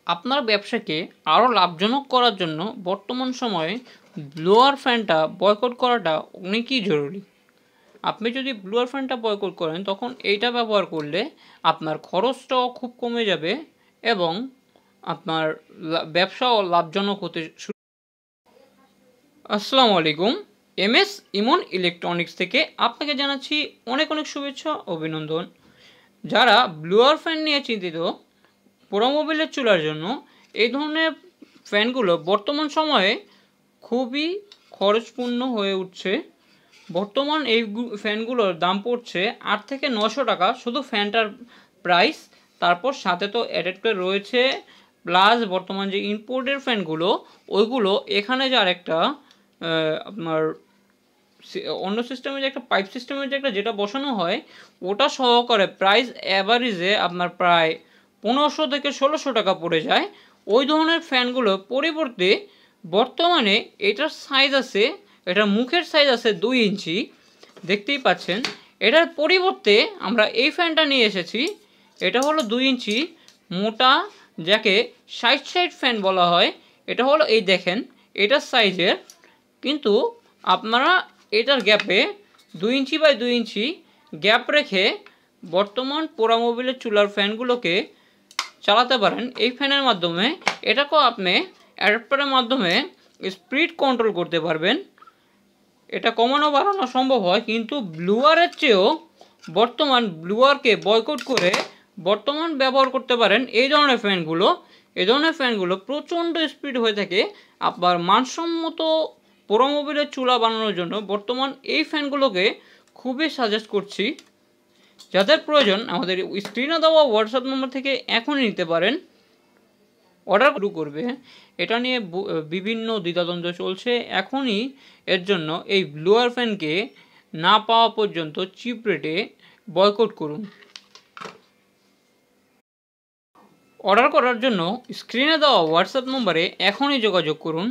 আপনার ব্যবসাকে আরও লাভজনক করার জন্য বর্তমান সময়ে ব্লোয়ার ফ্যানটা বয়কট করাটা অনেকই জরুরি। আপনি যদি ব্লোয়ার ফ্যানটা বয়কট করেন তখন এইটা ব্যবহার করলে আপনার খরচটাও খুব কমে যাবে এবং আপনার ব্যবসাও লাভজনক হতে শুরু। আসসালামু আলাইকুম, এমএস ইমন ইলেকট্রনিক্স থেকে আপনাকে জানাচ্ছি অনেক অনেক শুভেচ্ছা অভিনন্দন। যারা ব্লোয়ার ফ্যান নিয়ে চিন্তিত পোড়া মোবিলের চুলার জন্য, এই ধরনের ফ্যানগুলো বর্তমান সময়ে খুবই খরচপূর্ণ হয়ে উঠছে। বর্তমান এই ফ্যানগুলোর দাম পড়ছে 8 থেকে 900 টাকা শুধু ফ্যানটার প্রাইস। তারপর সাথে তো অ্যাডেড করে রয়েছে প্লাস বর্তমান যে ইম্পোর্টের ফ্যানগুলো ওইগুলো এখানে যে আরেকটা আপনার অন্য সিস্টেমে যে একটা পাইপ সিস্টেমের যে একটা যেটা বসানো হয় ওটা সহকারে প্রাইস অ্যাভারেজে আপনার প্রায় 1500 থেকে 1600 টাকা পড়ে যায়। ওই ধরনের ফ্যানগুলো পরিবর্তে বর্তমানে এটার সাইজ আছে, এটার মুখের সাইজ আছে 2 ইঞ্চি, দেখতেই পাচ্ছেন। এটার পরিবর্তে আমরা এই ফ্যানটা নিয়ে এসেছি, এটা হলো 2 ইঞ্চি মোটা, যাকে সাইড ফ্যান বলা হয়। এটা হলো এই দেখেন এটার সাইজের, কিন্তু আপনারা এটার গ্যাপে 2 ইঞ্চি বাই 2 ইঞ্চি গ্যাপ রেখে বর্তমান পোড়া মোবিলের চুলার ফ্যানগুলোকে চালাতে পারেন এই ফ্যানের মাধ্যমে। এটাকেও আপনি অ্যাডাপ্টারের মাধ্যমে স্পিড কন্ট্রোল করতে পারবেন। এটা কমানো বাড়ানো সম্ভব হয়, কিন্তু ব্লুয়ারের চেয়েও বর্তমান ব্লুয়ারকে বয়কট করে বর্তমান ব্যবহার করতে পারেন এই ধরনের ফ্যানগুলো। এই ধরনের ফ্যানগুলো প্রচণ্ড স্পিড হয়ে থাকে। আবার মানসম্মত পোড়া মোবিলের চুলা বানানোর জন্য বর্তমান এই ফ্যানগুলোকে খুবই সাজেস্ট করছি। যাদের প্রয়োজন আমাদের স্ক্রিনে দেওয়া হোয়াটসঅ্যাপ নম্বর থেকে এখনই নিতে পারেন, অর্ডার শুরু করবে। এটা নিয়ে বিভিন্ন দ্বিধাদ্বন্দ্ব চলছে। এখনই এর জন্য এই ব্লোয়ার ফ্যানকে না পাওয়া পর্যন্ত চিপ রেটে বয়কট করুন। অর্ডার করার জন্য স্ক্রিনে দেওয়া হোয়াটসঅ্যাপ নম্বরে এখনই যোগাযোগ করুন।